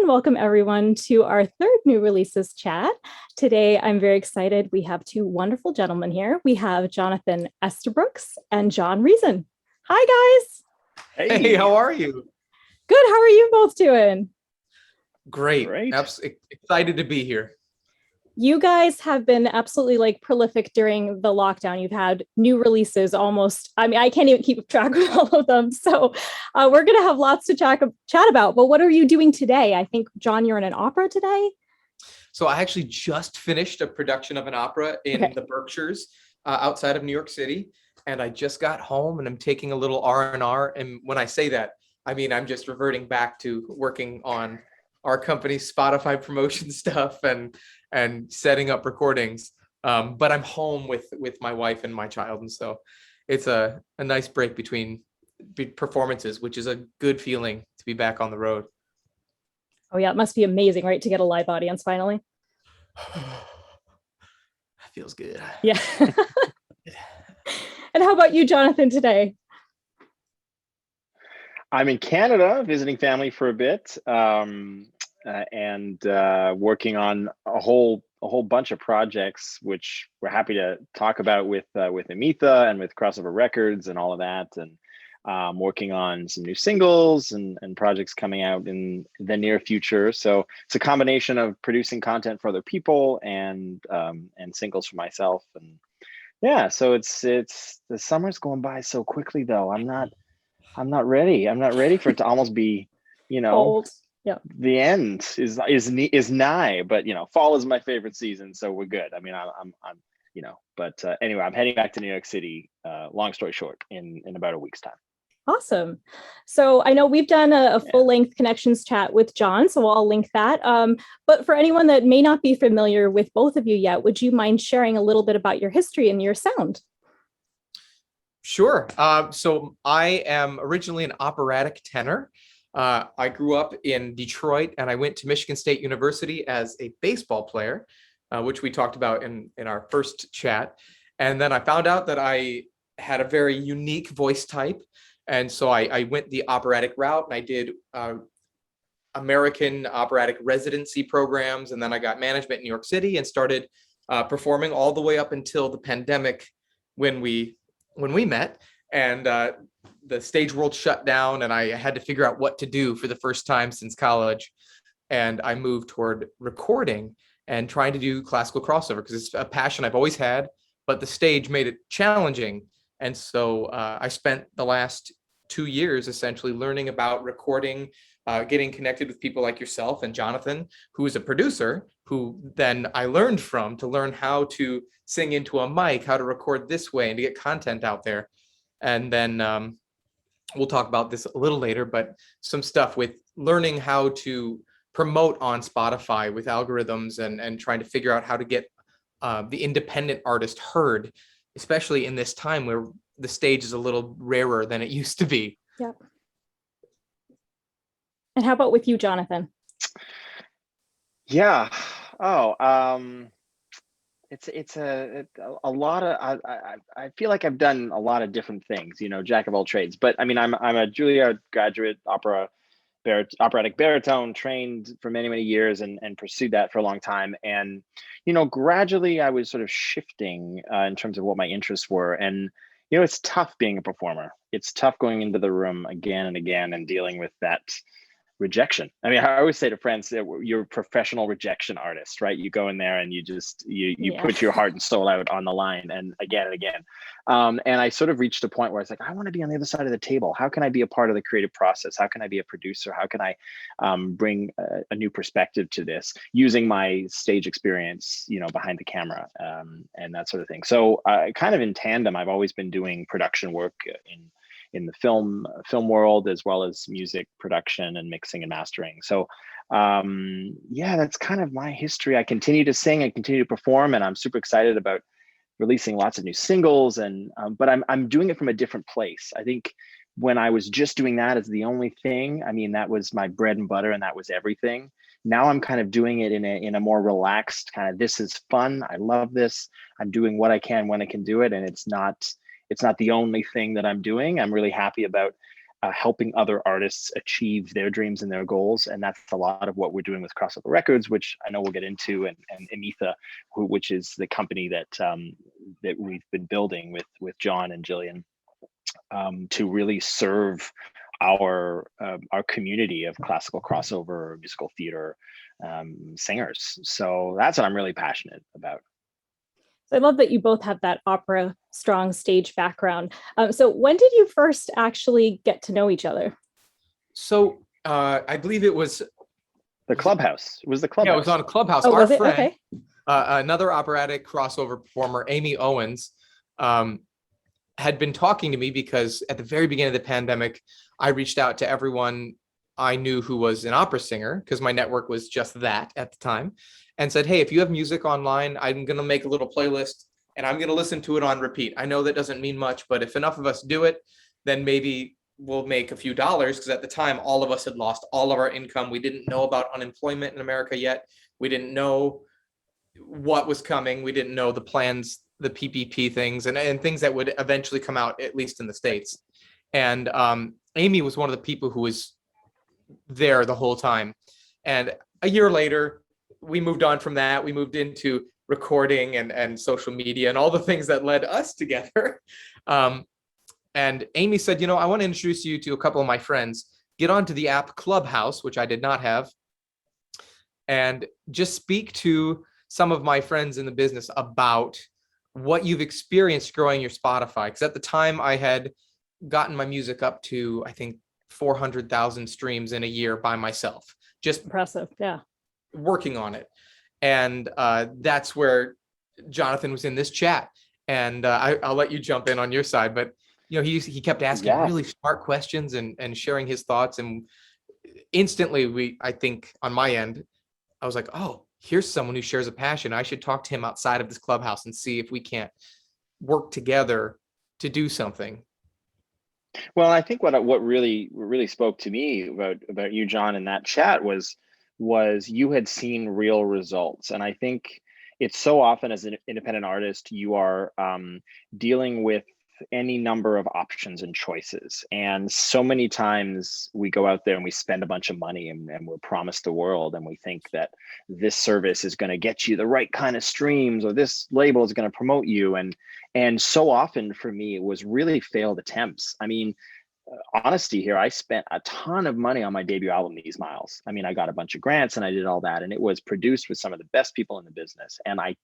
and welcome everyone to our third new releases chat. Today, I'm very excited. We have two wonderful gentlemen here. We have Jonathan Estabrooks and John Reason. Hi, guys. Hey, how are you? Good. How are you both doing? Great. Excited to be here. You guys have been absolutely prolific during the lockdown. You've had new releases almost. I mean, I can't even keep track of all of them. So we're going to have lots to chat about. But what are you doing today? I think, John, you're in an opera today. So I actually just finished a production of an opera in the Berkshires outside of New York City. And I just got home and I'm taking a little R&R. And when I say that, I mean, I'm just reverting back to working on our company's Spotify promotion stuff and setting up recordings. But I'm home with my wife and my child. And so it's a nice break between performances, which is a good feeling to be back on the road. Oh yeah, it must be amazing, right? To get a live audience finally. Feels good. Yeah. And how about you, Jonathan, today? I'm in Canada visiting family for a bit and working on a whole bunch of projects, which we're happy to talk about with Amita and with Crossover Records and all of that. And working on some new singles and projects coming out in the near future. So it's a combination of producing content for other people and singles for myself. And yeah, so it's the summer's going by so quickly though. I'm not ready. I'm not ready for it to almost be, Cold. Yeah. The end is nigh, but fall is my favorite season, so we're good. I mean, I'm but anyway, I'm heading back to New York City. Long story short, in about a week's time. Awesome. So I know we've done a full-length connections chat with John, so I'll link that. But for anyone that may not be familiar with both of you yet, would you mind sharing a little bit about your history and your sound? Sure. So I am originally an operatic tenor. I grew up in Detroit and I went to Michigan State University as a baseball player, which we talked about in our first chat. And then I found out that I had a very unique voice type. And so I went the operatic route and I did American operatic residency programs. And then I got management in New York City and started performing all the way up until the pandemic when we met. And the stage world shut down and I had to figure out what to do for the first time since college. And I moved toward recording and trying to do classical crossover because it's a passion I've always had, but the stage made it challenging. And so I spent the last 2 years essentially learning about recording, getting connected with people like yourself and Jonathan, who is a producer, who then I learned from to learn how to sing into a mic, how to record this way and to get content out there. And then we'll talk about this a little later, but some stuff with learning how to promote on Spotify with algorithms and trying to figure out how to get the independent artist heard, especially in this time where the stage is a little rarer than it used to be. Yep. And how about with you, Jonathan? Yeah. It's a lot of I feel like I've done a lot of different things, jack of all trades. But I mean, I'm a Juilliard graduate, operatic baritone, trained for many years and pursued that for a long time. And gradually I was sort of shifting in terms of what my interests were. And it's tough being a performer. It's tough going into the room again and again and dealing with that rejection. I mean, I always say to friends that you're a professional rejection artist, right? You go in there and you just put your heart and soul out on the line and again and again. And I sort of reached a point where I was like, I want to be on the other side of the table. How can I be a part of the creative process? How can I be a producer? How can I bring a new perspective to this using my stage experience, behind the camera and that sort of thing. So kind of in tandem, I've always been doing production work in the film world, as well as music production and mixing and mastering. So that's kind of my history. I continue to sing and continue to perform, and I'm super excited about releasing lots of new singles. And but I'm doing it from a different place. I think when I was just doing that as the only thing, I mean, that was my bread and butter and that was everything. Now I'm kind of doing it in a more relaxed kind of, this is fun. I love this. I'm doing what I can when I can do it. And it's not the only thing that I'm doing. I'm really happy about helping other artists achieve their dreams and their goals. And that's a lot of what we're doing with Crossover Records, which I know we'll get into, and Amita, which is the company that that we've been building with John and Jillian, to really serve our community of classical crossover musical theater singers. So that's what I'm really passionate about. So I love that you both have that opera strong stage background. So when did you first actually get to know each other? So I believe it was the Clubhouse. It was the Clubhouse. Yeah, it was on a Clubhouse. Oh, Our was it? friend, Okay. Another operatic crossover performer, Amy Owens, had been talking to me because at the very beginning of the pandemic, I reached out to everyone I knew who was an opera singer, because my network was just that at the time, and said, hey, if you have music online, I'm going to make a little playlist and I'm going to listen to it on repeat. I know that doesn't mean much, but if enough of us do it, then maybe we'll make a few dollars, because at the time, all of us had lost all of our income. We didn't know about unemployment in America yet. We didn't know what was coming. We didn't know the plans, the PPP things, and things that would eventually come out, at least in the States. And Amy was one of the people who was there the whole time. And a year later, we moved on from that. We moved into recording and social media and all the things that led us together. And Amy said, you know, I want to introduce you to a couple of my friends. Get onto the app Clubhouse, which I did not have, and just speak to some of my friends in the business about what you've experienced growing your Spotify. Because at the time, I had gotten my music up to, I think, 400,000 streams in a year by myself, just Impressive. Yeah. working on it. And that's where Jonathan was in this chat. And I'll let you jump in on your side, but you know, he kept asking really smart questions and sharing his thoughts. And instantly, I think on my end, I was like, oh, here's someone who shares a passion. I should talk to him outside of this Clubhouse and see if we can't work together to do something. Well, I think what really spoke to me about you, John, in that chat was you had seen real results. And I think it's so often as an independent artist, you are dealing with any number of options and choices. And so many times we go out there and we spend a bunch of money and we're promised the world, and we think that this service is going to get you the right kind of streams, or this label is going to promote you. And so often for me, it was really failed attempts. I mean, honesty here, I spent a ton of money on my debut album, These Miles. I mean, I got a bunch of grants and I did all that, and it was produced with some of the best people in the business. And I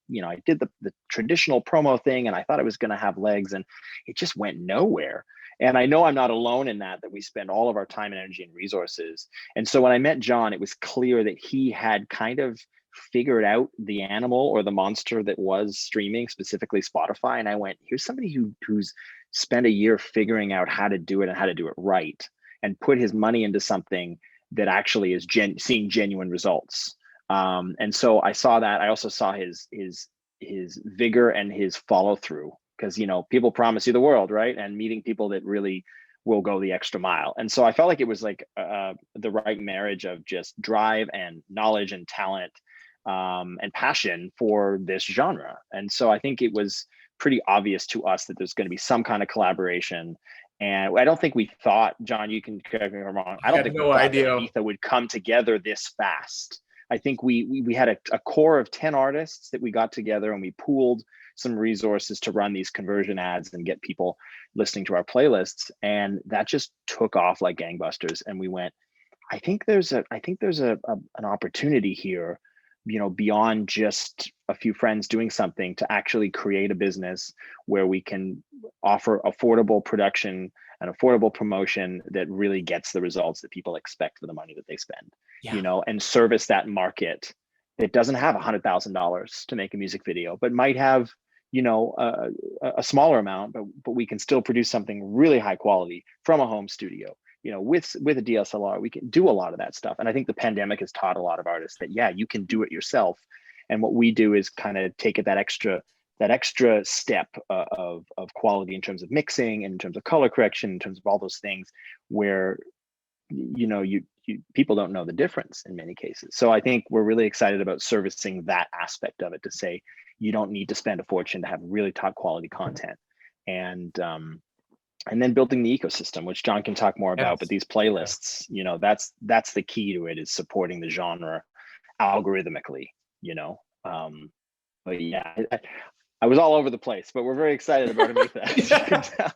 did the traditional promo thing, and I thought it was going to have legs, and it just went nowhere. And I know I'm not alone in that we spend all of our time and energy and resources. And so when I met John, it was clear that he had kind of figured out the animal or the monster that was streaming, specifically Spotify. And I went, here's somebody who's spent a year figuring out how to do it and how to do it right, and put his money into something that actually is seeing genuine results. And so I saw that. I also saw his vigor and his follow through, because, you know, people promise you the world, right? And meeting people that really will go the extra mile. And so I felt like it was like the right marriage of just drive and knowledge and talent and passion for this genre. And so I think it was pretty obvious to us that there's going to be some kind of collaboration. And I don't think we thought, John, you can correct me if I'm wrong, I don't think we thought that Amita would come together this fast. I think we had a core of 10 artists that we got together, and we pooled some resources to run these conversion ads and get people listening to our playlists. And that just took off like gangbusters. And we went, I think there's an opportunity here, you know, beyond just a few friends doing something, to actually create a business where we can offer affordable production and affordable promotion that really gets the results that people expect for the money that they spend, you know, and service that market that doesn't have $100,000 to make a music video, but might have, you know, a smaller amount, but we can still produce something really high quality from a home studio. You know, with a DSLR, we can do a lot of that stuff. And I think the pandemic has taught a lot of artists that, yeah, you can do it yourself. And what we do is kind of take it that extra step of quality in terms of mixing, in terms of color correction, in terms of all those things where, you know, people don't know the difference in many cases. So I think we're really excited about servicing that aspect of it, to say you don't need to spend a fortune to have really top quality content. And and then building the ecosystem, which John can talk more about. But Yes. these playlists, that's the key to it, is supporting the genre algorithmically, but yeah, I was all over the place, but we're very excited about Amita.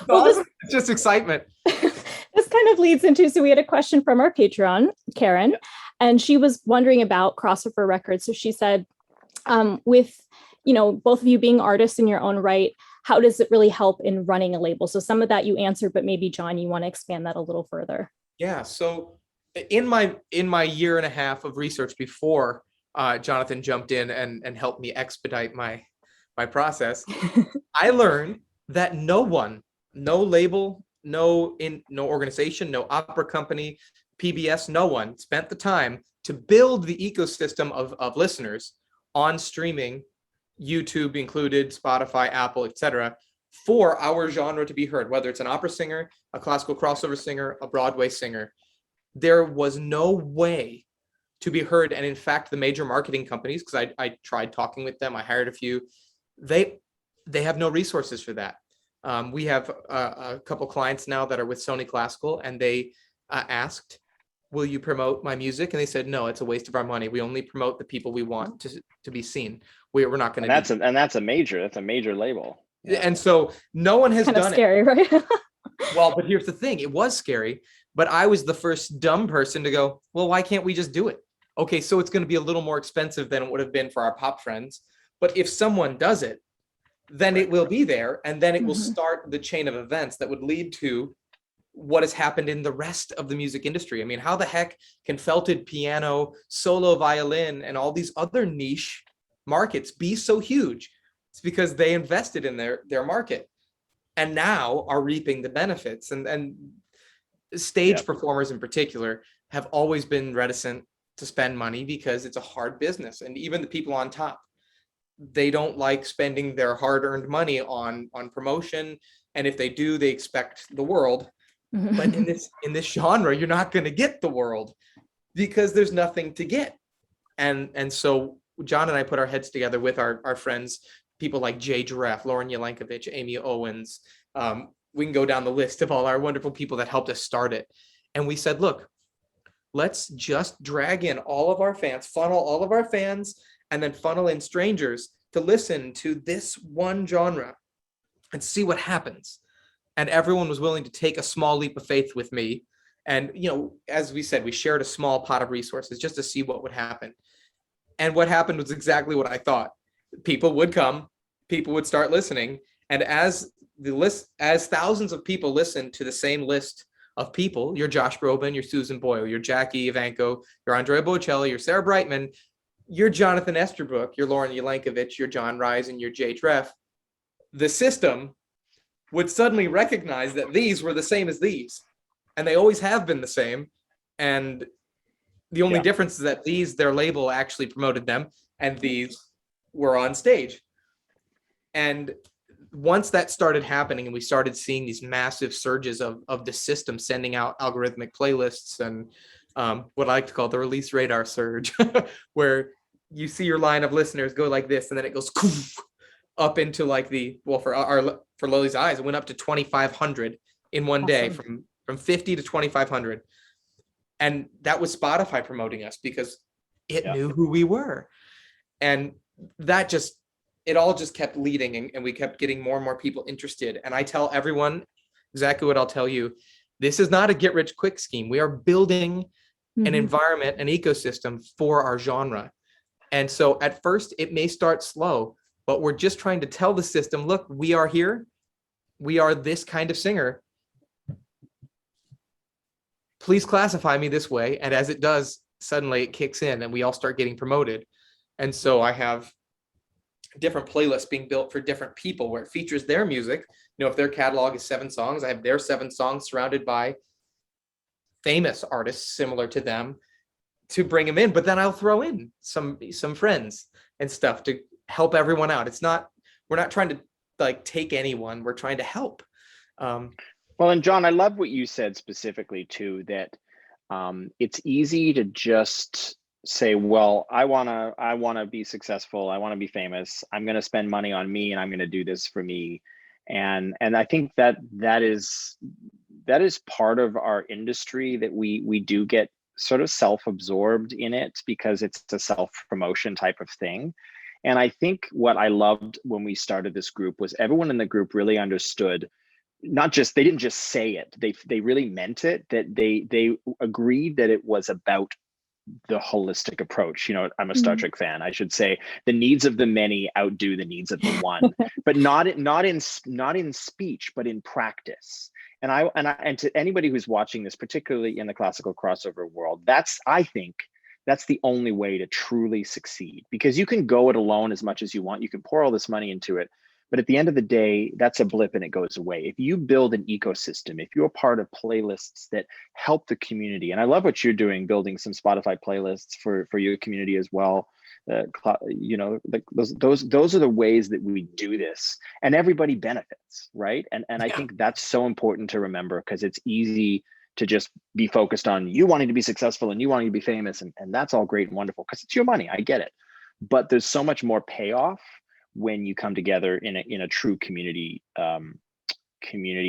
Well, this It's just excitement. this kind of leads into, so we had a question from our Patreon, Karen, and she was wondering about crossover records. So she said, with both of you being artists in your own right, how does it really help in running a label? So some of that you answered, but maybe John, you want to expand that a little further. Yeah. So in my year and a half of research before Jonathan jumped in and helped me expedite my process, I learned that no one, no label, no organization, no opera company, PBS, no one spent the time to build the ecosystem of listeners on streaming, YouTube included, Spotify, Apple, etc., for our genre to be heard, whether it's an opera singer, a classical crossover singer, a Broadway singer. There was no way to be heard. And in fact, the major marketing companies, because I tried talking with them, I hired a few, they have no resources for that. We have a couple clients now that are with Sony Classical, and they asked, will you promote my music? And they said, no, it's a waste of our money. We only promote the people we want to be seen. We're not going to. That's a major label. Yeah. And so no one has kind done of scary, it. Right? Well, but here's the thing. It was scary, but I was the first dumb person to go, well, why can't we just do it? Okay, so it's going to be a little more expensive than it would have been for our pop friends. But if someone does it, then it will be there. And then it will start the chain of events that would lead to what has happened in the rest of the music industry. I mean, how the heck can felted piano, solo violin, and all these other niche markets be so huge? It's because they invested in their market and now are reaping the benefits. And stage performers in particular have always been reticent to spend money because it's a hard business. And even the people on top, they don't like spending their hard-earned money on promotion. And if they do, they expect the world. But in this genre, you're not going to get the world because there's nothing to get. And so John and I put our heads together with our friends, people like Jay Giraffe, Lauren Jelenkovich, Amy Owens. We can go down the list of all our wonderful people that helped us start it. And we said, look, let's just drag in all of our fans, funnel all of our fans, and then funnel in strangers to listen to this one genre and see what happens. And everyone was willing to take a small leap of faith with me. And, as we said, we shared a small pot of resources just to see what would happen. And what happened was exactly what I thought. People would come, people would start listening. And as thousands of people listen to the same list of people, your Josh Groban, your Susan Boyle, your Jackie Ivanko, your Andrea Bocelli, your Sarah Brightman, your Jonathan Esterbrook, your Lauren Jelenkovich, your John Rise, and your Jay Treff, the system would suddenly recognize that these were the same as these. And they always have been the same. And the only difference is that their label actually promoted them, and these were on stage. And once that started happening and we started seeing these massive surges of the system sending out algorithmic playlists and what I like to call the release radar surge, where you see your line of listeners go like this, and then it goes up into like for Lily's Eyes, it went up to 2,500 in one day, from 50 to 2,500. And that was Spotify promoting us because it knew who we were. And that it all just kept leading, and we kept getting more and more people interested. And I tell everyone exactly what I'll tell you. This is not a get rich quick scheme. We are building an environment, an ecosystem for our genre. And so at first it may start slow, but we're just trying to tell the system, look, we are here. We are this kind of singer. Please classify me this way. And as it does, suddenly it kicks in and we all start getting promoted. And so I have different playlists being built for different people where it features their music. If their catalog is 7 songs, I have their 7 songs surrounded by famous artists similar to them to bring them in. But then I'll throw in some friends and stuff to help everyone out. We're not trying to take anyone. We're trying to help. Well, and John, I love what you said specifically too, that it's easy to just say, well, I wanna be successful. I want to be famous. I'm going to spend money on me and I'm going to do this for me. And I think that is part of our industry, that we do get sort of self-absorbed in it because it's a self-promotion type of thing. And I think what I loved when we started this group was everyone in the group really understood, not just, they didn't just say it, they really meant it, that they agreed that it was about the holistic approach. You know, I'm a Star Trek fan. I should say the needs of the many outdo the needs of the one, but not in speech, but in practice. And to anybody who's watching this, particularly in the classical crossover world, I think that's the only way to truly succeed, because you can go it alone as much as you want. You can pour all this money into it, but at the end of the day, that's a blip and it goes away. If you build an ecosystem, if you're part of playlists that help the community, and I love what you're doing, building some Spotify playlists for your community as well. You know, like those are the ways that we do this, and everybody benefits, right? And I think that's so important to remember, because it's easy to just be focused on you wanting to be successful and you wanting to be famous, and that's all great and wonderful because it's your money. I get it, but there's so much more payoff when you come together in a true community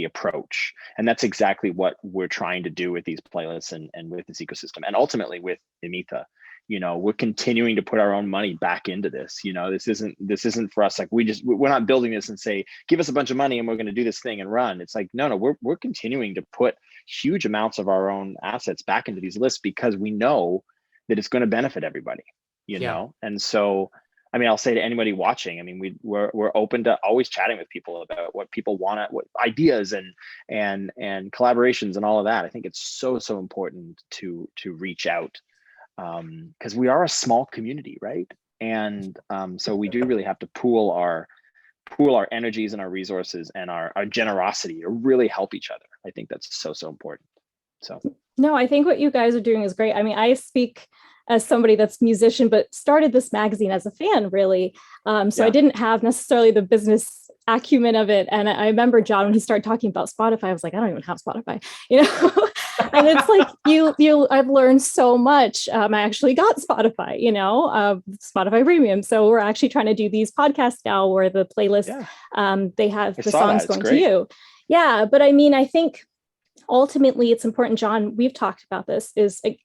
approach. And that's exactly what we're trying to do with these playlists and with this ecosystem, and ultimately with Amita. You know, we're continuing to put our own money back into this. You know, this isn't for us, like we're not building this and say, give us a bunch of money and we're going to do this thing and run. It's like, no, we're continuing to put huge amounts of our own assets back into these lists, because we know that it's going to benefit everybody, you know? And so, I mean, I'll say to anybody watching, I mean, we're open to always chatting with people about what people want, what ideas and collaborations and all of that. I think it's so important to reach out, because we are a small community, right? And so we do really have to pool our energies and our resources and our generosity to really help each other. I think that's so important. So no, I think what you guys are doing is great. I mean, I speak as somebody that's musician, but started this magazine as a fan, really. So I didn't have necessarily the business acumen of it. And I remember John, when he started talking about Spotify, I was like, I don't even have Spotify, you know? And it's like, I've learned so much. I actually got Spotify, you know, Spotify Premium. So we're actually trying to do these podcasts now where the playlist, they have the songs going to you. Yeah. But I mean, I think ultimately it's important, John, we've talked about this,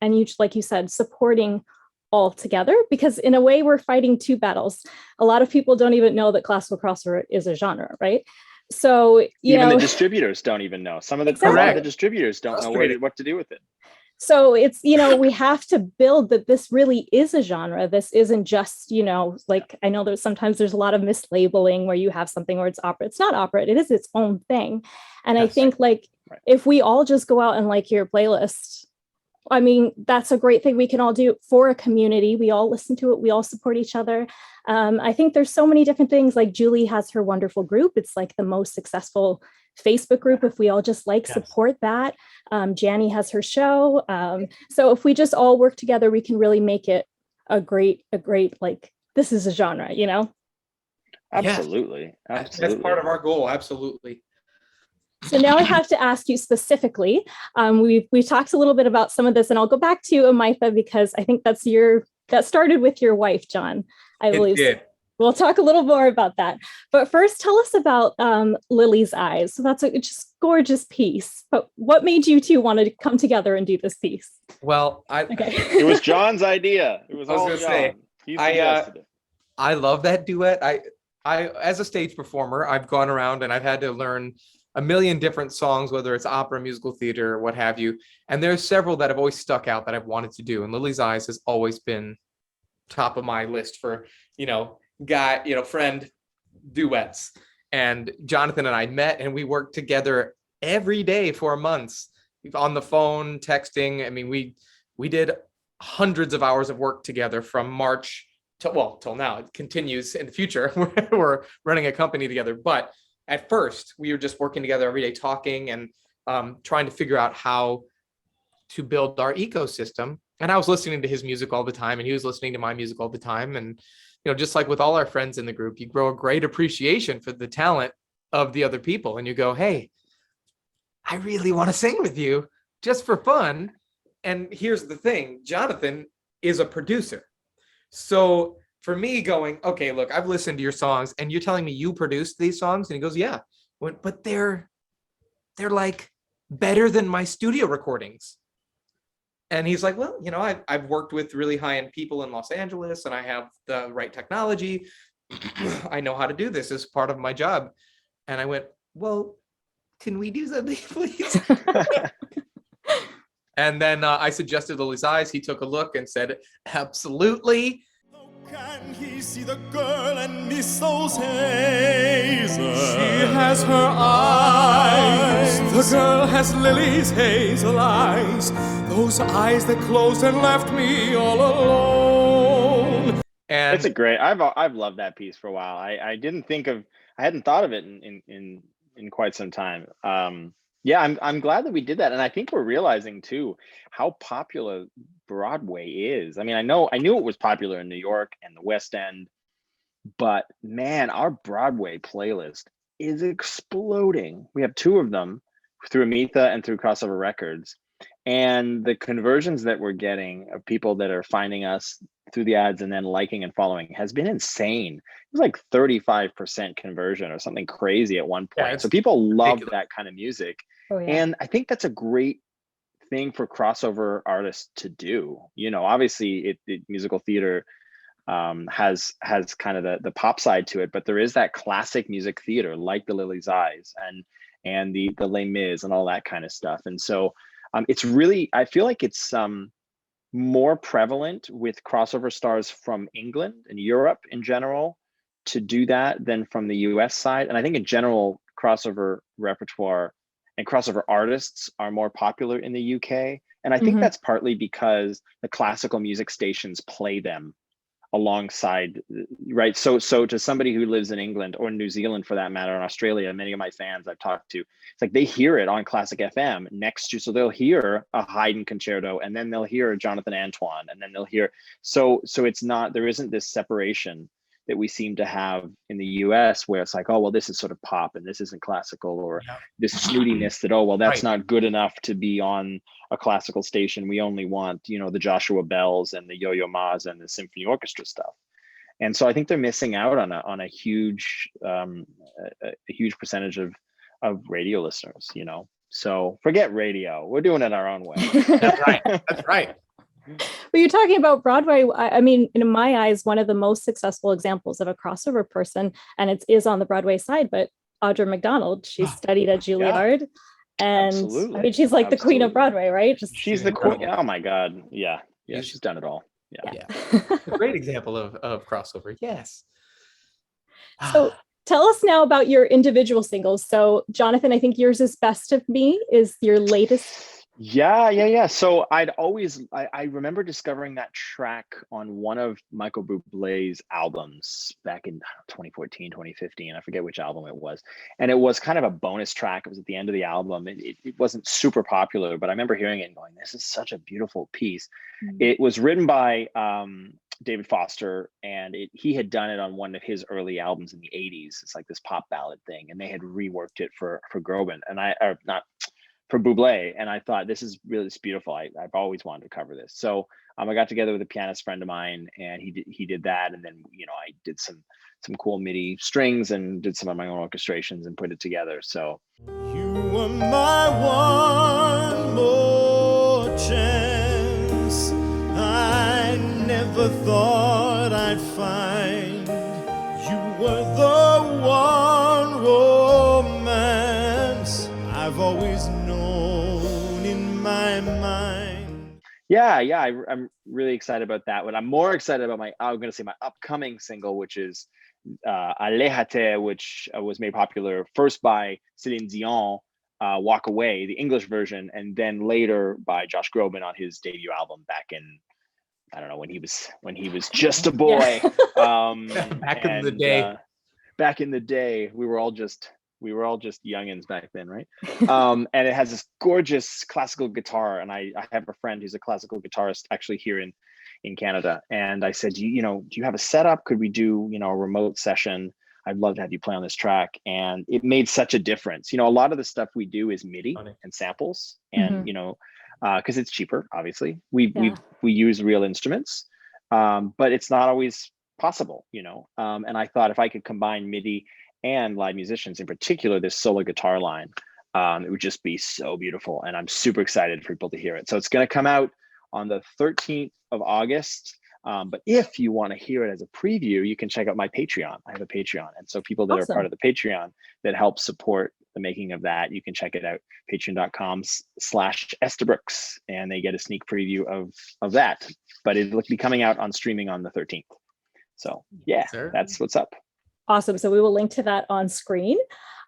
and you, like you said, supporting all together, because in a way we're fighting two battles. A lot of people don't even know that classical crossover is a genre, right? So even the distributors don't even know. Some of the distributors don't know what to do with it. So it's, you know, we have to build that this really is a genre. This isn't just, you know, like, I know there's a lot of mislabeling where you have something where it's opera. It's not opera. It is its own thing. And I think if we all just go out and like your playlist, I mean, that's a great thing we can all do for a community. We all listen to it. We all support each other. I think there's so many different things. Like Julie has her wonderful group. It's like the most successful Facebook group. If we all just support that. Janny has her show. So if we just all work together, we can really make it a great, like, this is a genre, you know? Absolutely. That's part of our goal. Absolutely. So now I have to ask you specifically, we've talked a little bit about some of this, and I'll go back to Amita, because I think that started with your wife, John, I believe. It did. We'll talk a little more about that. But first, tell us about Lily's Eyes. So that's a just gorgeous piece. But what made you two want to come together and do this piece? Well, it was John's idea. It was all John. He suggested it. I love that duet. I as a stage performer, I've gone around and I've had to learn a million different songs, whether it's opera, musical theater, what have you. And there's several that have always stuck out that I've wanted to do. And Lily's Eyes has always been top of my list for, friend duets. And Jonathan and I met and we worked together every day for months on the phone, texting. I mean, we did hundreds of hours of work together from March till now. It continues in the future. We're running a company together, but at first, we were just working together every day, talking and trying to figure out how to build our ecosystem. And I was listening to his music all the time, and he was listening to my music all the time. And, just like with all our friends in the group, you grow a great appreciation for the talent of the other people. And you go, hey, I really want to sing with you just for fun. And here's the thing, Jonathan is a producer. So for me going, okay, look, I've listened to your songs and you're telling me you produced these songs? And he goes, yeah. But they're like better than my studio recordings. And he's like, well, I've worked with really high-end people in Los Angeles, and I have the right technology. I know how to do this as part of my job. And I went, well, can we do something, please? And then I suggested Lily's Eyes. He took a look and said, absolutely. Can he see the girl and miss those hazes? She has her eyes. The girl has Lily's hazel eyes. Those eyes that closed and left me all alone. And it's a great. I've loved that piece for a while. I hadn't thought of it in quite some time. Yeah, I'm glad that we did that, and I think we're realizing too how popular Broadway is. I mean, I knew it was popular in New York and the West End, but man, our Broadway playlist is exploding. We have 2 of them through Amita and through Crossover Records, and the conversions that we're getting of people that are finding us through the ads and then liking and following has been insane. It was like 35% conversion or something crazy at one point. Yeah, so people love ridiculous. that kind of music. Oh, yeah. And I think that's a great thing for crossover artists to do. Obviously musical theater has kind of the pop side to it, but there is that classic music theater like the Lily's Eyes and the Les Mis and all that kind of stuff. And so it's really, I feel like it's more prevalent with crossover stars from England and Europe in general to do that than from the US side. And I think in general, crossover repertoire and crossover artists are more popular in the UK. And I think that's partly because the classical music stations play them alongside, right? So to somebody who lives in England or New Zealand for that matter, in Australia, many of my fans I've talked to, it's like they hear it on Classic FM next to, so they'll hear a Haydn concerto and then they'll hear Jonathan Antoine and then they'll hear, so it's not, there isn't this separation that we seem to have in the US where it's like, oh, well, this is sort of pop and this isn't classical, or this snootiness that, oh, well, that's not good enough to be on a classical station. We only want, the Joshua Bells and the Yo-Yo Ma's and the symphony orchestra stuff. And so I think they're missing out on a huge percentage of radio listeners, So forget radio. We're doing it our own way. That's right. That's right. But you're talking about Broadway. I mean, in my eyes, one of the most successful examples of a crossover person, and it is on the Broadway side, but Audra McDonald, she studied at Juilliard. And Absolutely. I mean, she's like the queen of Broadway, right? She's the queen. Oh my God. Yeah. She's done it all. Yeah. A great example of crossover. Yes. So tell us now about your individual singles. So Jonathan, I think yours is Best of Me is your latest. Yeah. So I remember discovering that track on one of Michael Bublé's albums back in 2014, 2015. I forget which album it was. And it was kind of a bonus track. It was at the end of the album. It wasn't super popular, but I remember hearing it and going, this is such a beautiful piece. It was written by David Foster, and he had done it on one of his early albums in the 80s. It's like this pop ballad thing. And they had reworked it for Groban. And for Bublé, and I thought this is beautiful. I've always wanted to cover this. So I got together with a pianist friend of mine, and he did that, and then I did some cool MIDI strings and did some of my own orchestrations and put it together. So you were my one more chance. I never thought I'd find you were the one romance I've always known in my mind. Yeah, I'm really excited about that one. I'm more excited about my upcoming single, which is Aléjate, which was made popular first by Celine Dion, Walk Away, the English version, and then later by Josh Groban on his debut album back in, I don't know, when he was just a boy. Back in the day. Back in the day, we were all just youngins back then, right? And it has this gorgeous classical guitar, and I have a friend who's a classical guitarist actually here in Canada, and I said, do you have a setup? Could we do a remote session? I'd love to have you play on this track. And it made such a difference. A lot of the stuff we do is MIDI and samples, and because it's cheaper, obviously. We use real instruments, but it's not always possible, and I thought if I could combine MIDI and live musicians, in particular this solo guitar line, it would just be so beautiful. And I'm super excited for people to hear it. So it's going to come out on the 13th of August. But if you want to hear it as a preview, you can check out my Patreon. I have a Patreon. And so people that are part of the Patreon that help support the making of that, you can check it out, patreon.com/Estabrooks, and they get a sneak preview of that. But it'll be coming out on streaming on the 13th. So yeah, that's what's up. Awesome. So we will link to that on screen.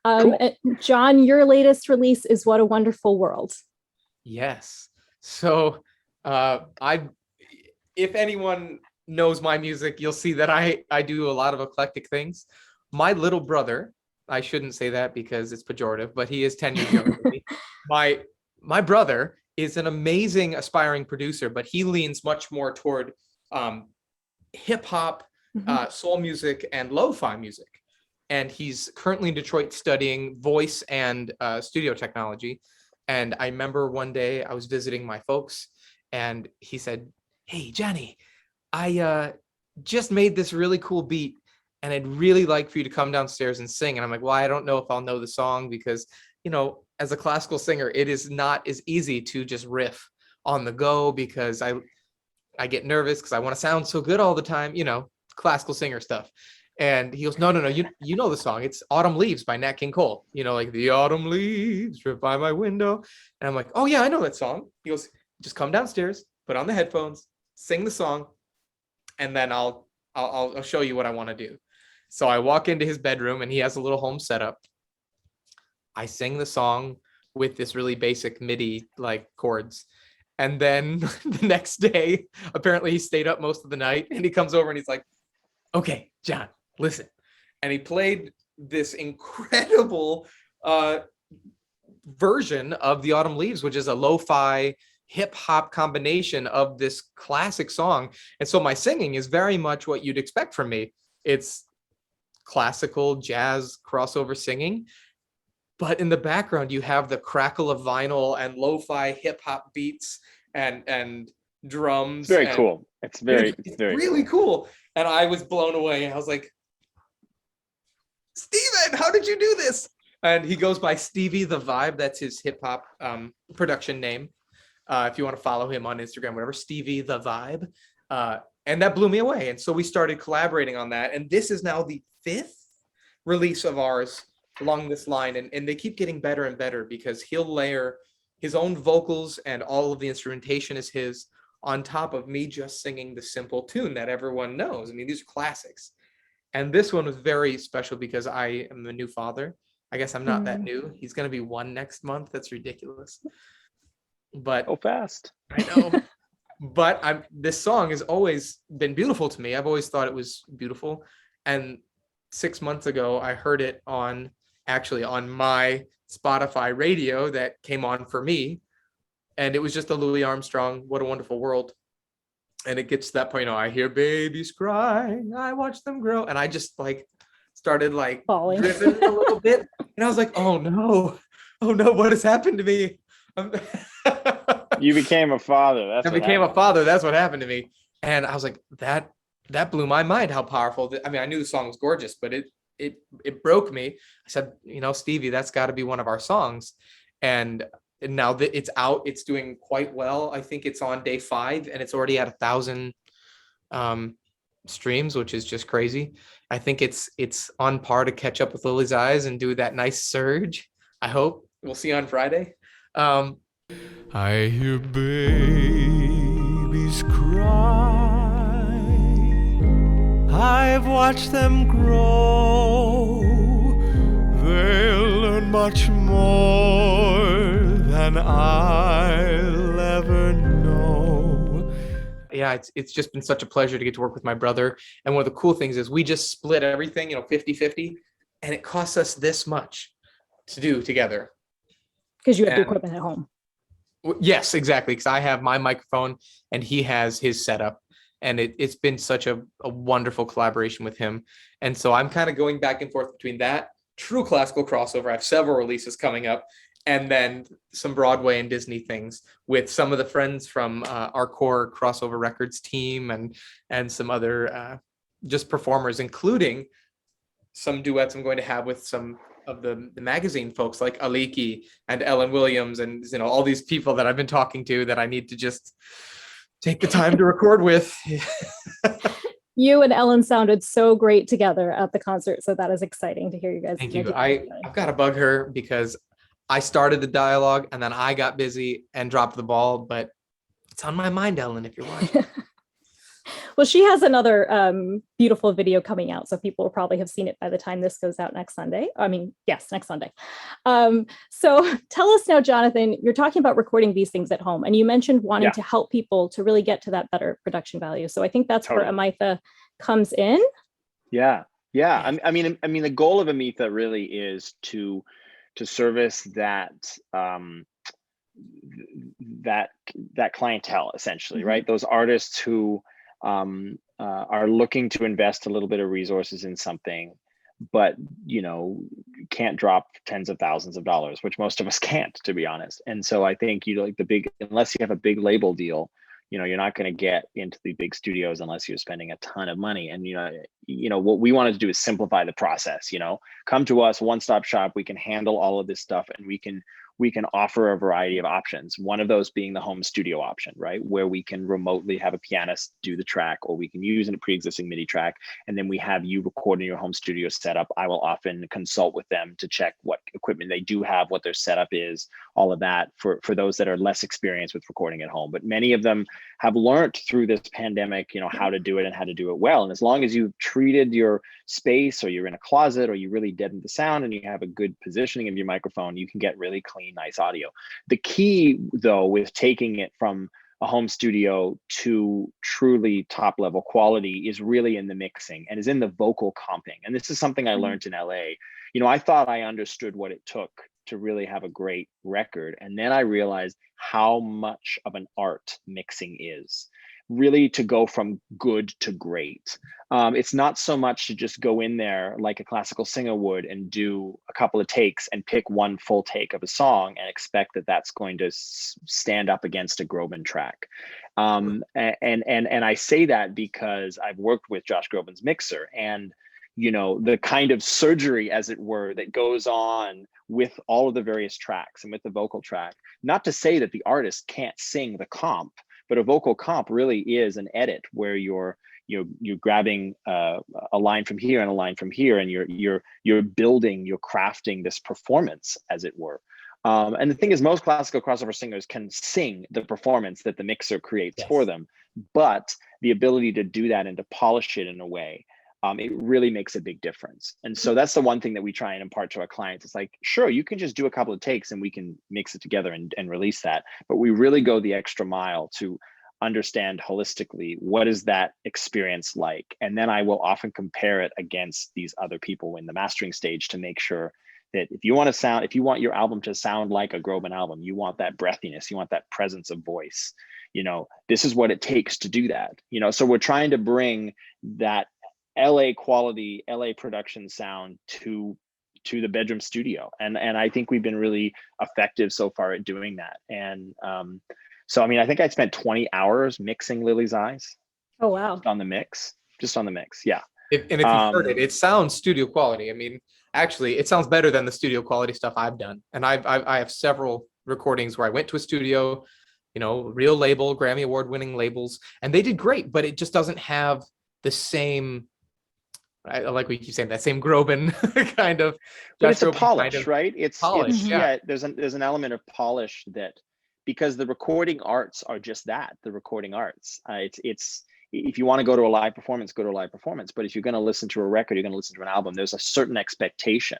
Cool. John, your latest release is What a Wonderful World. Yes. So if anyone knows my music, you'll see that I do a lot of eclectic things. My little brother, I shouldn't say that because it's pejorative, but he is 10 years younger than me. My brother is an amazing aspiring producer, but he leans much more toward hip hop, soul music, and lo-fi music. And he's currently in Detroit studying voice and studio technology. And I remember one day I was visiting my folks and he said, "Hey, Johnny, I just made this really cool beat and I'd really like for you to come downstairs and sing." And I'm like, "Well, I don't know if I'll know the song because, as a classical singer, it is not as easy to just riff on the go because I get nervous because I want to sound so good all the time, classical singer stuff." And he goes, no, you know the song. It's Autumn Leaves by Nat King Cole. Like the autumn leaves drip by my window. And I'm like, "Oh yeah, I know that song." He goes, "Just come downstairs, put on the headphones, sing the song, and then I'll show you what I want to do." So I walk into his bedroom and he has a little home setup. I sing the song with this really basic MIDI like chords. And then the next day, apparently he stayed up most of the night and he comes over and he's like, "Okay, John, listen." And he played this incredible version of the Autumn Leaves, which is a lo-fi hip hop combination of this classic song. And so my singing is very much what you'd expect from me. It's classical jazz crossover singing, but in the background you have the crackle of vinyl and lo-fi hip hop beats and drums. It's very cool. It's really cool. And I was blown away. I was like, "Steven, how did you do this?" And he goes by Stevie the Vibe. That's his hip hop production name. If you want to follow him on Instagram, whatever, Stevie the Vibe. And that blew me away. And so we started collaborating on that. And this is now the 5th release of ours along this line. And they keep getting better and better because he'll layer his own vocals and all of the instrumentation is his on top of me just singing the simple tune that everyone knows. I mean, these are classics. And this one was very special because I am a new father. I guess I'm not that new. He's going to be 1 next month. That's ridiculous. But so fast. I know. But this song has always been beautiful to me. I've always thought it was beautiful. And 6 months ago, I heard it on my Spotify radio that came on for me. And it was just a Louis Armstrong, What a Wonderful World. And it gets to that point, I hear babies cry, I watch them grow. And I just started driven a little bit. And I was like, oh no, what has happened to me? You became a father. I became a father. That's what happened to me. And I was like, that blew my mind how powerful. I mean, I knew the song was gorgeous, but it broke me. I said, Stevie, that's got to be one of our songs. And now that it's out, it's doing quite well. I think it's on day 5 and it's already at 1,000 streams, which is just crazy. I think it's on par to catch up with Lily's Eyes and do that nice surge. I hope we'll see on Friday. I hear babies cry, I've watched them grow, they'll learn much more than I'll ever know. Yeah, it's just been such a pleasure to get to work with my brother. And one of the cool things is we just split everything, 50-50, and it costs us this much to do together. Because you have the equipment at home. Yes, exactly. Because I have my microphone and he has his setup. And it's been such a wonderful collaboration with him. And so I'm kind of going back and forth between that, true classical crossover. I have several releases coming up. And then some Broadway and Disney things with some of the friends from our core crossover records team and some other just performers, including some duets I'm going to have with some of the magazine folks like Aliki and Ellen Williams, and all these people that I've been talking to that I need to just take the time to record with. You and Ellen sounded so great together at the concert, so that is exciting to hear you guys. Thank you. I've got to bug her because I started the dialogue and then I got busy and dropped the ball, but it's on my mind, Ellen, if you're watching. Well, she has another beautiful video coming out, so people will probably have seen it by the time this goes out next Sunday. I mean, yes, next Sunday. So tell us now, Jonathan, you're talking about recording these things at home, and you mentioned wanting to help people to really get to that better production value. So I think that's where Amita comes in. Yeah. I mean, the goal of Amita really is to service that that clientele, essentially, right? Those artists who are looking to invest a little bit of resources in something, but can't drop tens of thousands of dollars, which most of us can't, to be honest. And so I think unless you have a big label deal, you're not going to get into the big studios unless you're spending a ton of money. And what we wanted to do is simplify the process. Come to us, one-stop shop. We can handle all of this stuff, and we can offer a variety of options. One of those being the home studio option, right? Where we can remotely have a pianist do the track, or we can use a pre-existing MIDI track. And then we have you record in your home studio setup. I will often consult with them to check what equipment they do have, what their setup is, all of that for those that are less experienced with recording at home. But many of them have learned through this pandemic, how to do it and how to do it well. And as long as you've treated your space, or you're in a closet, or you really deaden the sound and you have a good positioning of your microphone, you can get really clean, nice audio. The key, though, with taking it from a home studio to truly top level quality is really in the mixing, and is in the vocal comping. And this is something I learned in LA. I thought I understood what it took to really have a great record. And then I realized how much of an art mixing is, really, to go from good to great. It's not so much to just go in there like a classical singer would and do a couple of takes and pick one full take of a song and expect that that's going to stand up against a Groban track. And I say that because I've worked with Josh Groban's mixer, and the kind of surgery, as it were, that goes on with all of the various tracks and with the vocal track. Not to say that the artist can't sing the comp, but a vocal comp really is an edit where you're grabbing a line from here and a line from here, and you're building, you're crafting this performance, as it were. And the thing is, most classical crossover singers can sing the performance that the mixer creates for them, but the ability to do that and to polish it in a way, it really makes a big difference. And so that's the one thing that we try and impart to our clients. It's like, sure, you can just do a couple of takes and we can mix it together and release that. But we really go the extra mile to understand holistically, what is that experience like? And then I will often compare it against these other people in the mastering stage to make sure that if you want your album to sound like a Groban album, you want that breathiness, you want that presence of voice, this is what it takes to do that. So we're trying to bring that LA quality, LA production sound to the bedroom studio. And I think we've been really effective so far at doing that. And so, I mean, I think I spent 20 hours mixing Lily's Eyes. Oh, wow. Just on the mix. Yeah. If you've heard it, it sounds studio quality. I mean, actually, it sounds better than the studio quality stuff I've done. And I have several recordings where I went to a studio, real label, Grammy Award winning labels, and they did great, but it just doesn't have the same, I like what you keep saying, that same Groban kind of. But it's a polish, right? It's polish. Yeah. There's an element of polish that, because the recording arts are just that, the recording arts. It's if you want to go to a live performance, go to a live performance. But if you're going to listen to a record, you're going to listen to an album, there's a certain expectation.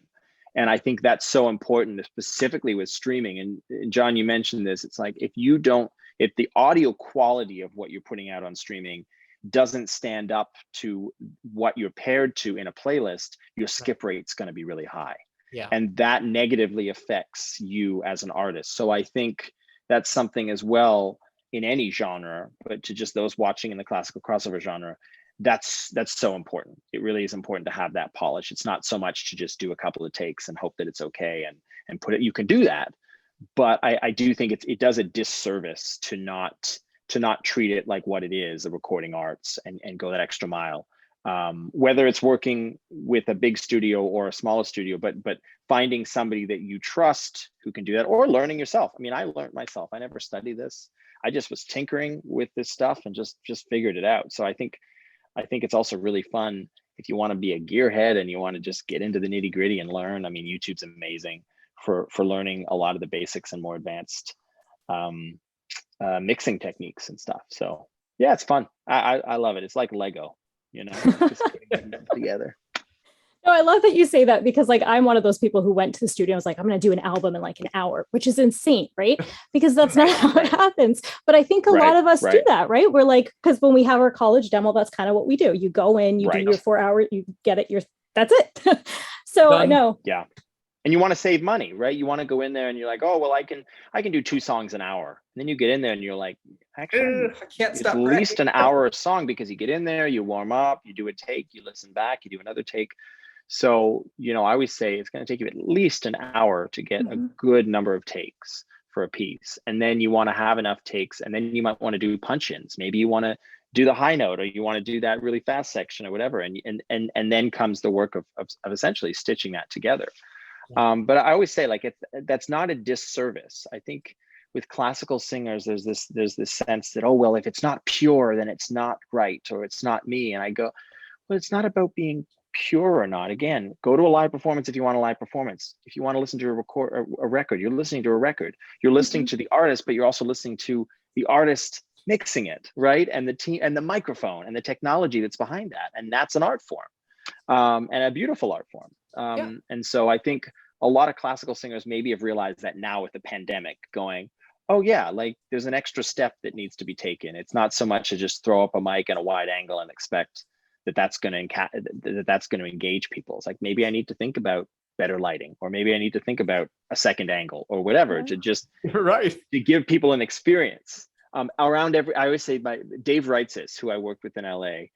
And I think that's so important, specifically with streaming. And John, you mentioned this. It's like, if the audio quality of what you're putting out on streaming doesn't stand up to what you're paired to in a playlist, your skip rate's going to be really high. Yeah. And that negatively affects you as an artist. So I think that's something as well in any genre, but to just those watching in the classical crossover genre, that's so important. It really is important to have that polish. It's not so much to just do a couple of takes and hope that it's okay and put it, you can do that. But I do think it does a disservice to not treat it like what it is, the recording arts, and go that extra mile. whether it's working with a big studio or a smaller studio, but finding somebody that you trust who can do that, or learning yourself. I mean, I learned myself. I never studied this. I just was tinkering with this stuff and just figured it out. So I think it's also really fun if you want to be a gearhead and you want to just get into the nitty gritty and learn. I mean, YouTube's amazing for learning a lot of the basics and more advanced mixing techniques and stuff. So yeah, it's fun. I love it. It's like Lego, just getting them together. No, I love that you say that, because like I'm one of those people who went to the studio and was like, I'm going to do an album in like an hour, which is insane, right? Because that's not how it happens. But I think a lot of us do that, right? We're like, because when we have our college demo, that's kind of what we do. You go in, you do your 4 hours, you get it, that's it. So I know. Yeah. And you want to save money, right? You want to go in there and you're like, oh, well, I can do 2 songs an hour. And then you get in there and you're like, actually, I can't stop. At least an hour a song, because you get in there, you warm up, you do a take, you listen back, you do another take. So, I always say it's going to take you at least an hour to get a good number of takes for a piece. And then you want to have enough takes, and then you might want to do punch-ins. Maybe you want to do the high note, or you want to do that really fast section or whatever. And then comes the work of essentially stitching that together. But I always say, like, that's not a disservice. I think with classical singers, there's this sense that, oh, well, if it's not pure, then it's not right, or it's not me. And I go, well, it's not about being pure or not. Again, go to a live performance if you want a live performance. If you want to listen to a record, you're listening to a record. You're listening to the artist, but you're also listening to the artist mixing it, right? And the team and the microphone and the technology that's behind that. And that's an art form, and a beautiful art form. And so I think a lot of classical singers maybe have realized that now with the pandemic, going, oh yeah, like there's an extra step that needs to be taken. It's not so much to just throw up a mic at a wide angle and expect that's going to engage people. It's like, maybe I need to think about better lighting, or maybe I need to think about a second angle or whatever, to just to give people an experience. I always say, Dave Reitzes, who I worked with in LA,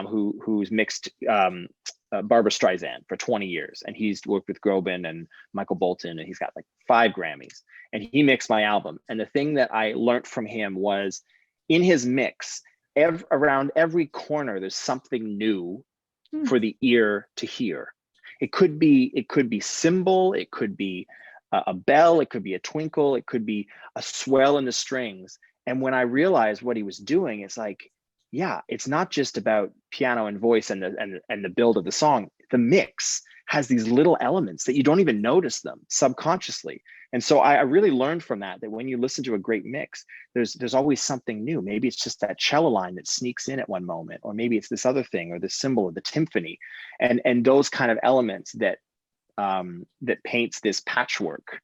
who's mixed Barbra Streisand for 20 years, and he's worked with Groban and Michael Bolton, and he's got like 5 Grammys, and he mixed my album. And the thing that I learned from him was, in his mix, around every corner, there's something new for the ear to hear. It could be cymbal, it could be a bell, it could be a twinkle, it could be a swell in the strings. And when I realized what he was doing, it's like, yeah, it's not just about piano and voice and the build of the song. The mix has these little elements that you don't even notice them subconsciously. And so I really learned from that when you listen to a great mix, there's always something new. Maybe it's just that cello line that sneaks in at one moment, or maybe it's this other thing, or the cymbal, or the timpani, and those kind of elements that paints this patchwork.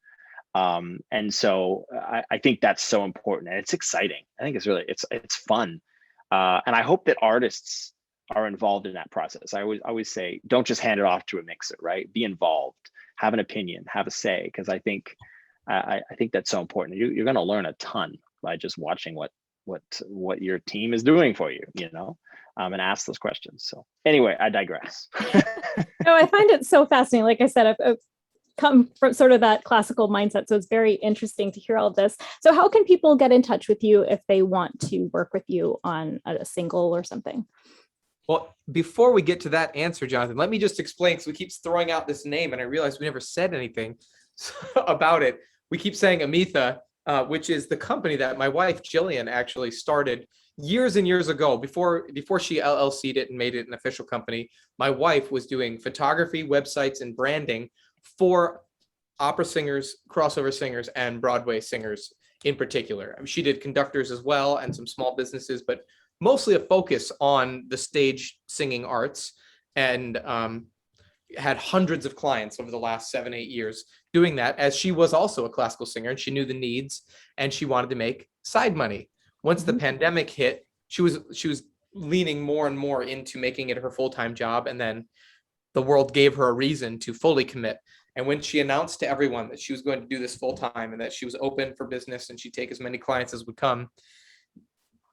And so I think that's so important, and it's exciting. I think it's fun. And I hope that artists are involved in that process. I always say, don't just hand it off to a mixer, right? Be involved, have an opinion, have a say, because I think that's so important. You're going to learn a ton by just watching what your team is doing for you, and ask those questions. So anyway, I digress. No, I find it so fascinating. Like I said, I've come from sort of that classical mindset, so it's very interesting to hear all of this. So how can people get in touch with you if they want to work with you on a single or something? Well, before we get to that answer, Jonathan, let me just explain, because we keep throwing out this name and I realized we never said anything about it. We keep saying Amita, which is the company that my wife Jillian actually started years and years ago. Before she LLC'd it and made it an official company, my wife was doing photography, websites, and branding for opera singers, crossover singers, and Broadway singers in particular. I mean, she did conductors as well and some small businesses, but mostly a focus on the stage singing arts, and had hundreds of clients over the last 7-8 years doing that, as she was also a classical singer and she knew the needs and she wanted to make side money. Once the pandemic hit, she was leaning more and more into making it her full-time job, and then the world gave her a reason to fully commit. And when she announced to everyone that she was going to do this full-time and that she was open for business and she'd take as many clients as would come,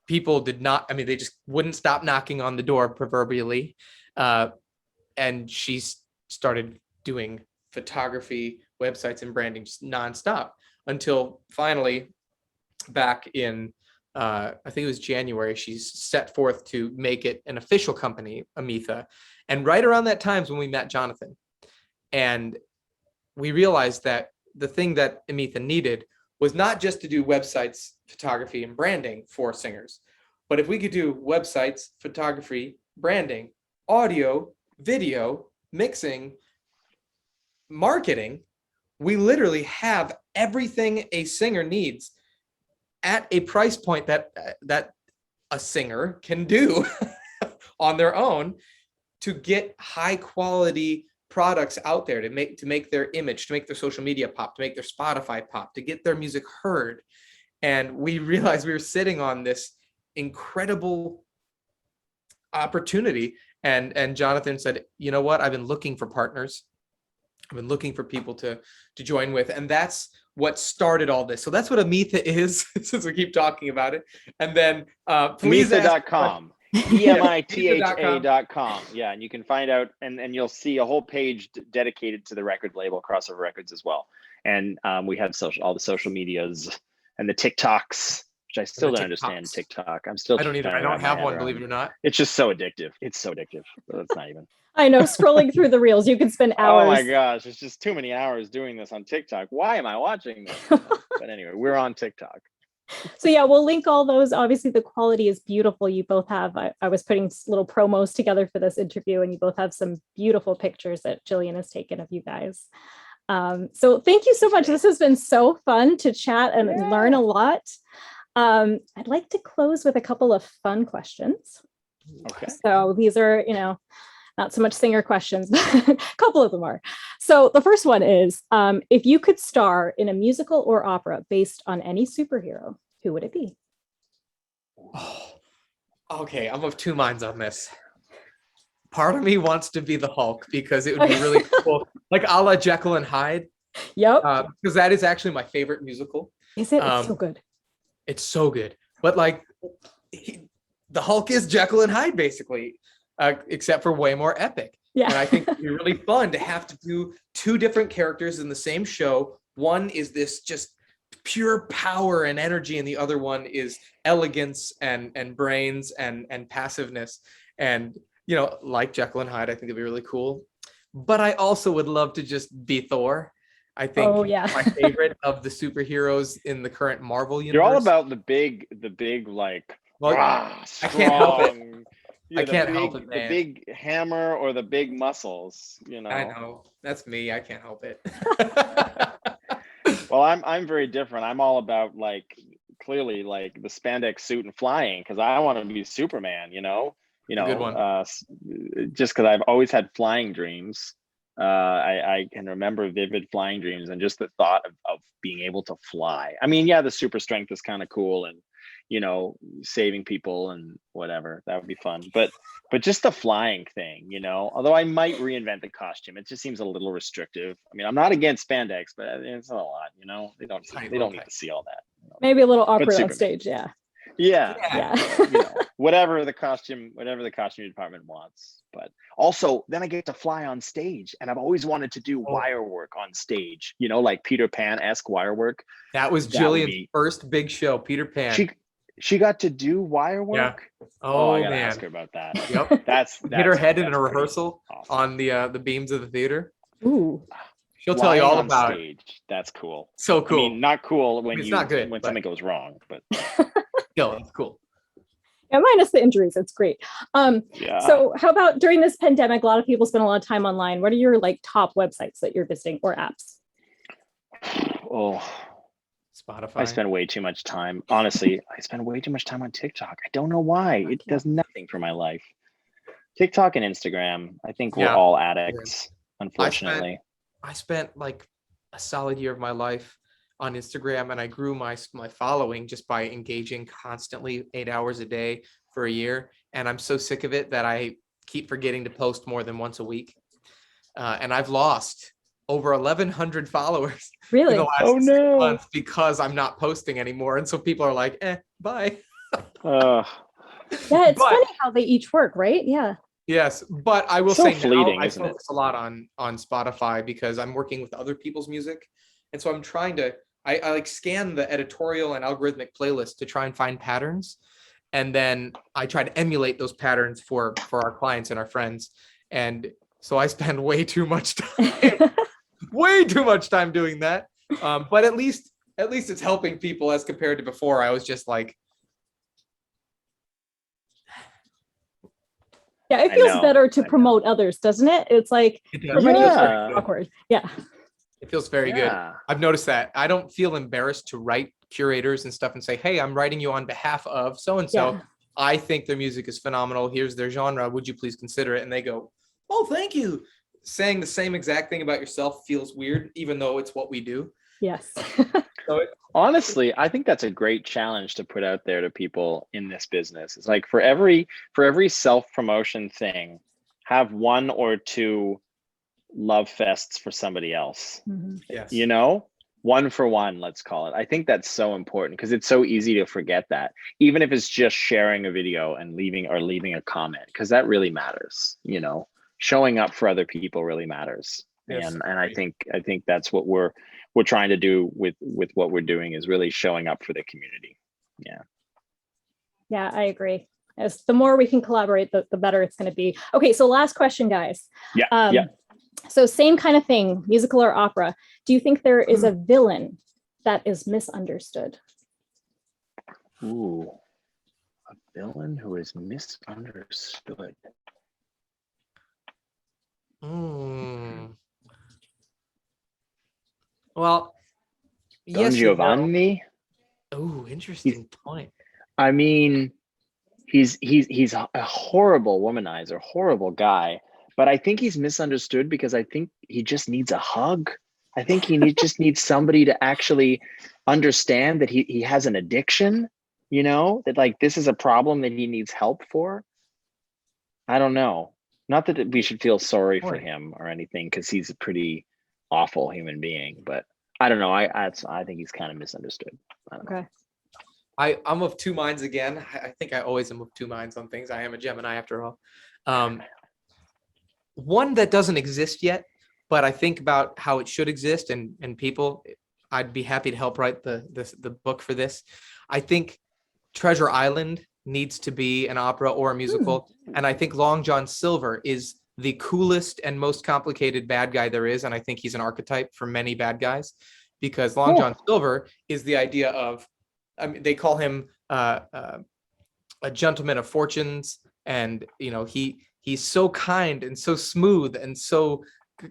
people did not, I mean, they just wouldn't stop knocking on the door, proverbially. And she started doing photography, websites, and branding just nonstop, until finally back in I think it was January, she set forth to make it an official company, Amita. And right around that time is when we met Jonathan. And we realized that the thing that Amita needed was not just to do websites, photography, and branding for singers, but if we could do websites, photography, branding, audio, video, mixing, marketing, we literally have everything a singer needs at a price point that a singer can do on their own to get high quality products out there, to make their image, to make their social media pop, to make their Spotify pop, to get their music heard. And we realized we were sitting on this incredible opportunity. And Jonathan said, you know what? I've been looking for partners. I've been looking for people to join with. And that's what started all this. So that's what Amita is, since we keep talking about it. And then please Amita.com. EMITHA.com. Yeah, and you can find out, and you'll see a whole page dedicated to the record label, Crossover Records, as well. And we have all the social medias and the TikToks, which I still don't understand. TikTok. I don't either. I don't have one, believe it or not. It's just so addictive. It's so addictive. It's not even. I know, scrolling through the reels, you could spend hours. Oh my gosh, it's just too many hours doing this on TikTok. Why am I watching this? But anyway, we're on TikTok. So yeah, we'll link all those. Obviously, the quality is beautiful. You both have, I was putting little promos together for this interview, and you both have some beautiful pictures that Jillian has taken of you guys. So thank you so much. This has been so fun to chat and learn a lot. I'd like to close with a couple of fun questions. Okay. So these are, not so much singer questions, but a couple of them are. So the first one is, if you could star in a musical or opera based on any superhero, who would it be? Oh, okay, I'm of two minds on this. Part of me wants to be the Hulk because it would be really cool, like a la Jekyll and Hyde. Yep. Because that is actually my favorite musical. Is it? It's so good. It's so good. But like, the Hulk is Jekyll and Hyde, basically. Except for way more epic. Yeah. And I think it'd be really fun to have to do two different characters in the same show. One is this just pure power and energy, and the other one is elegance and brains and passiveness. And, like Jekyll and Hyde, I think it'd be really cool. But I also would love to just be Thor. I think my favorite of the superheroes in the current Marvel universe. You're all about the big like, well, I can't help it. I can't help it, man. The big hammer or the big muscles, I know. That's me. I can't help it. Well, I'm very different. I'm all about clearly the spandex suit and flying, because I want to be Superman, Good one. Just because I've always had flying dreams. I can remember vivid flying dreams, and just the thought of being able to fly. I mean, yeah, the super strength is kind of cool, and saving people and whatever, that would be fun, but just the flying thing, although I might reinvent the costume. It just seems a little restrictive. I mean, I'm not against spandex, but it's a lot, they don't need to see all that. Maybe a little awkward on stage. Yeah. Whatever the costume department wants. But also then I get to fly on stage, and I've always wanted to do wire work on stage, like Peter Pan-esque wire work. That was Jillian's first big show, Peter Pan. She got to do wire work. Yeah. I gotta ask her about that. Yep. That's hit her head in a rehearsal awesome. On the beams of the theater. Ooh. She'll tell you all about stage. It. That's cool. So cool. I mean, not cool when not good, when something goes wrong, but still, it's cool. Yeah, minus the injuries, it's great. So how about during this pandemic, a lot of people spend a lot of time online. What are your top websites that you're visiting, or apps? Oh, Spotify. I spend way too much time. Honestly, I spend way too much time on TikTok. I don't know why. It does nothing for my life. TikTok and Instagram. I think we're all addicts, unfortunately. I spent like a solid year of my life on Instagram, and I grew my following just by engaging constantly 8 hours a day for a year. And I'm so sick of it that I keep forgetting to post more than once a week. And I've lost over 1,100 followers really in the last 6 months because I'm not posting anymore. And so people are like, bye. Yeah, it's funny how they each work, right? Yeah. Yes, but I will so say fleeting, now I focus a lot on Spotify because I'm working with other people's music. And so I'm trying to I like scan the editorial and algorithmic playlist to try and find patterns. And then I try to emulate those patterns for our clients and our friends. And so I spend way too much time doing that. But at least it's helping people as compared to before. I was just like, yeah, it feels better to promote others, doesn't it? It's like everybody is awkward. Yeah. It feels very good. I've noticed that. I don't feel embarrassed to write curators and stuff and say, hey, I'm writing you on behalf of so-and-so. Yeah. I think their music is phenomenal. Here's their genre. Would you please consider it? And they go, oh, thank you. Saying the same exact thing about yourself feels weird, even though it's what we do. Yes. Honestly, I think that's a great challenge to put out there to people in this business. It's like for every self-promotion thing, have one or two love fests for somebody else. Mm-hmm. Yes. You know, one for one, let's call it. I think that's so important because it's so easy to forget that, even if it's just sharing a video and leaving a comment, because that really matters. You know, showing up for other people really matters. Yes. And I think that's what we're trying to do with what we're doing, is really showing up for the community. Yeah, I agree. As the more we can collaborate, the better it's going to be. Okay, so last question, guys. Yeah. So same kind of thing, musical or opera. Do you think there is a villain that is misunderstood? Ooh, a villain who is misunderstood. Well, Don Giovanni. Oh, interesting point. I mean, he's a horrible womanizer, horrible guy, but I think he's misunderstood because I think he just needs a hug. I think he just needs somebody to actually understand that he has an addiction, you know, that like this is a problem that he needs help for. I don't know. Not that we should feel sorry for him or anything, because he's a pretty awful human being, but I don't know. I think he's kind of misunderstood. Okay. I'm of two minds again. I think I always am of two minds on things. I am a Gemini after all. One that doesn't exist yet, but I think about how it should exist, and people, I'd be happy to help write the book for this. I think Treasure Island needs to be an opera or a musical. And I think Long John Silver is the coolest and most complicated bad guy there is. And I think he's an archetype for many bad guys, because Long John Silver is the idea of, I mean, they call him a gentleman of fortunes. And, you know, he's so kind and so smooth and so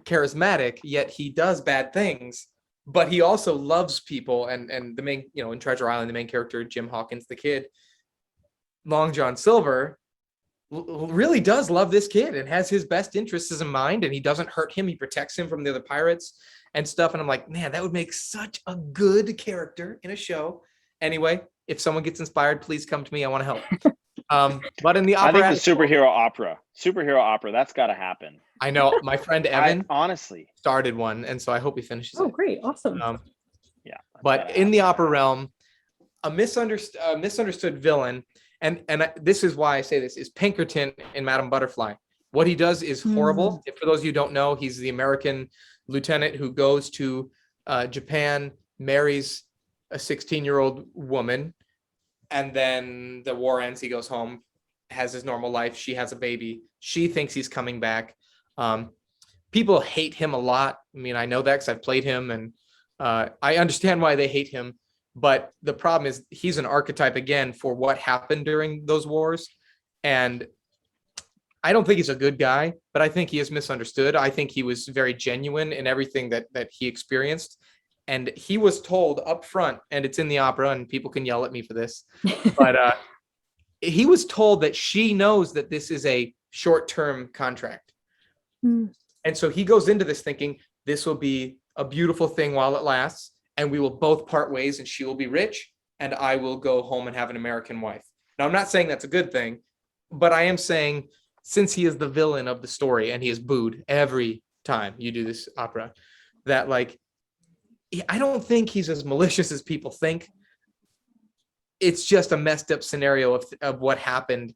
charismatic, yet he does bad things, but he also loves people. And the main, you know, in Treasure Island, the main character, Jim Hawkins, the kid, Long John Silver, really does love this kid and has his best interests in mind, and he doesn't hurt him. He protects him from the other pirates and stuff. And I'm like, man, that would make such a good character in a show. Anyway, if someone gets inspired, please come to me. I want to help. But in the opera, I think the superhero opera, that's got to happen. I know my friend Evan honestly started one, and so I hope he finishes it. Oh, great. Awesome. Yeah. But in the opera realm, a misunderstood villain, and this is why I say this, is Pinkerton in Madame Butterfly. What he does is horrible. For those of you who don't know, he's the American lieutenant who goes to Japan, marries a 16-year-old woman, and then the war ends. He goes home, has his normal life. She has a baby. She thinks he's coming back. People hate him a lot. I mean, I know that because I've played him, and I understand why they hate him. But the problem is he's an archetype again for what happened during those wars. And I don't think he's a good guy, but I think he is misunderstood. I think he was very genuine in everything that he experienced. And he was told up front, and it's in the opera, and people can yell at me for this, but he was told that she knows that this is a short-term contract. And so he goes into this thinking this will be a beautiful thing while it lasts, and we will both part ways, and she will be rich, and I will go home and have an American wife. Now, I'm not saying that's a good thing, but I am saying, since he is the villain of the story and he is booed every time you do this opera, that like, I don't think he's as malicious as people think. It's just a messed up scenario of what happened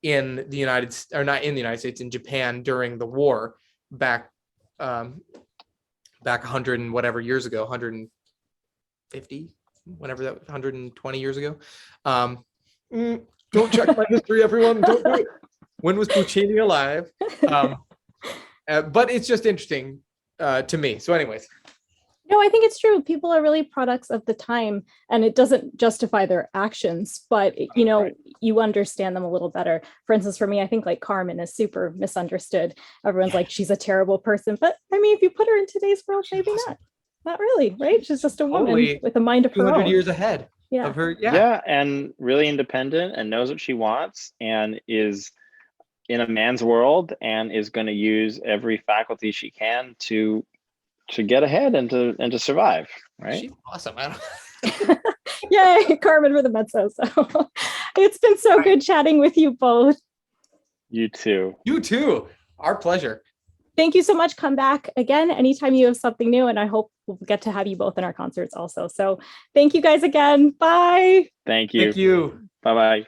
in the United States, or not in the United States, in Japan during the war back 100 and whatever years ago, 130 150, whenever that 120 years ago. Don't check my history, everyone. Don't do it. When was Puccini alive? But it's just interesting to me. So anyways. No, I think it's true. People are really products of the time, and it doesn't justify their actions, but you know, you understand them a little better. For instance, for me, I think like Carmen is super misunderstood. Everyone's like, she's a terrible person. But I mean, if you put her in today's world, maybe not. Not really, right? She's just a woman with a mind of her 200 own. years ahead of her. Yeah, and really independent and knows what she wants and is in a man's world and is going to use every faculty she can to get ahead and to survive, right? She's awesome. Yay, Carmen for the mezzo. So it's been so good chatting with you both. You too. You too. Our pleasure. Thank you so much. Come back again anytime you have something new, and I hope we'll get to have you both in our concerts also. So thank you guys again. Bye. Thank you. Thank you. Bye-bye.